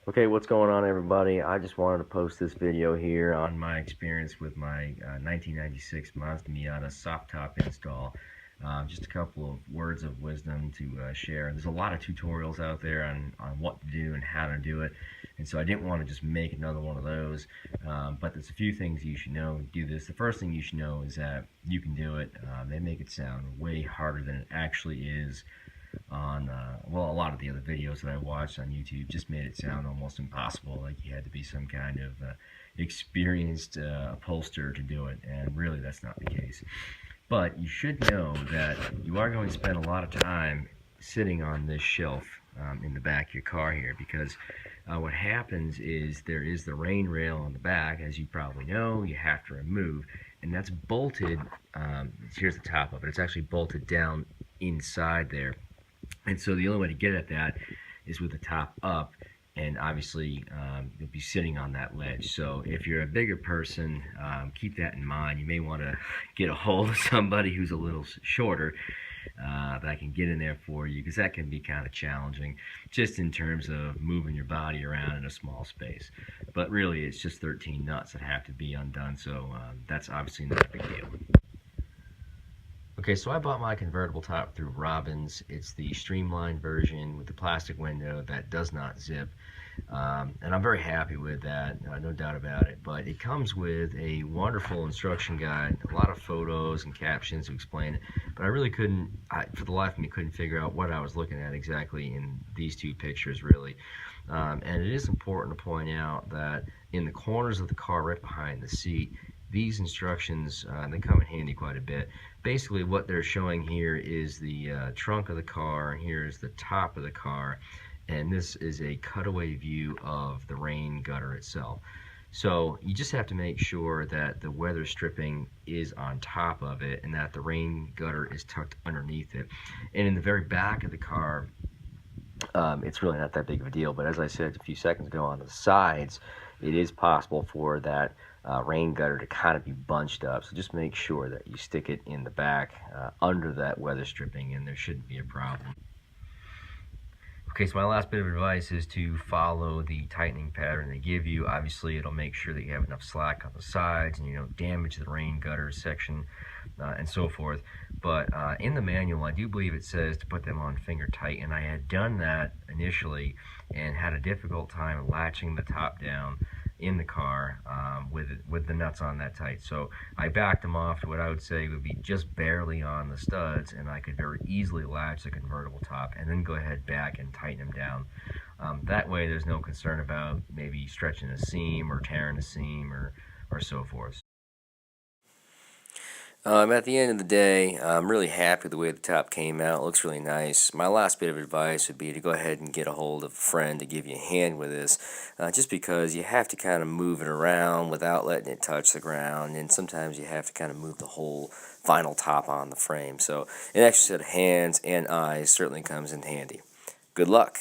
Okay, what's going on, everybody? I just wanted to post this video here on my experience with my 1996 Mazda Miata soft top install. Just a couple of words of wisdom to share. There's a lot of tutorials out there on what to do and how to do it, and so I didn't want to just make another one of those. But there's a few things you should know to do this. The first thing you should know is that you can do it. They make it sound way harder than it actually is on well, a lot of the other videos that I watched on YouTube just made it sound almost impossible, like you had to be some kind of experienced upholsterer to do it, and really that's not the case. But you should know that you are going to spend a lot of time sitting on this shelf in the back of your car here, because what happens is there is the rain rail on the back, as you probably know, you have to remove, and that's bolted. Here's the top of it. It's actually bolted down inside there. And so the only way to get at that is with the top up, and obviously you'll be sitting on that ledge. So if you're a bigger person, keep that in mind. You may want to get a hold of somebody who's a little shorter that can get in there for you, because that can be kind of challenging just in terms of moving your body around in a small space. But really it's just 13 nuts that have to be undone, so that's obviously not a big deal. Okay, so I bought my convertible top through Robbins. It's the streamlined version with the plastic window that does not zip. And I'm very happy with that, no doubt about it. But it comes with a wonderful instruction guide, a lot of photos and captions to explain it. But I really couldn't, for the life of me, couldn't figure out what I was looking at exactly in these two pictures, really. And it is important to point out that in the corners of the car right behind the seat, these instructions, they come in handy quite a bit. Basically what they're showing here is the trunk of the car, and here is the top of the car, and this is a cutaway view of the rain gutter itself. So you just have to make sure that the weather stripping is on top of it and that the rain gutter is tucked underneath it. And in the very back of the car, it's really not that big of a deal, but as I said a few seconds ago, on the sides it is possible for that rain gutter to kind of be bunched up. So just make sure that you stick it in the back under that weather stripping, and there shouldn't be a problem. Okay, so my last bit of advice is to follow the tightening pattern they give you. Obviously, it'll make sure that you have enough slack on the sides and you don't damage the rain gutter section and so forth. But in the manual, I do believe it says to put them on finger tight, and I had done that initially and had a difficult time latching the top down in the car with the nuts on that tight. So I backed them off to what I would say would be just barely on the studs, and I could very easily latch the convertible top and then go ahead back and tighten them down. That way there's no concern about maybe stretching a seam or tearing a seam or so forth. At the end of the day, I'm really happy with the way the top came out. It looks really nice. My last bit of advice would be to go ahead and get a hold of a friend to give you a hand with this, just because you have to kind of move it around without letting it touch the ground, and sometimes you have to kind of move the whole final top on the frame. So an extra set of hands and eyes certainly comes in handy. Good luck.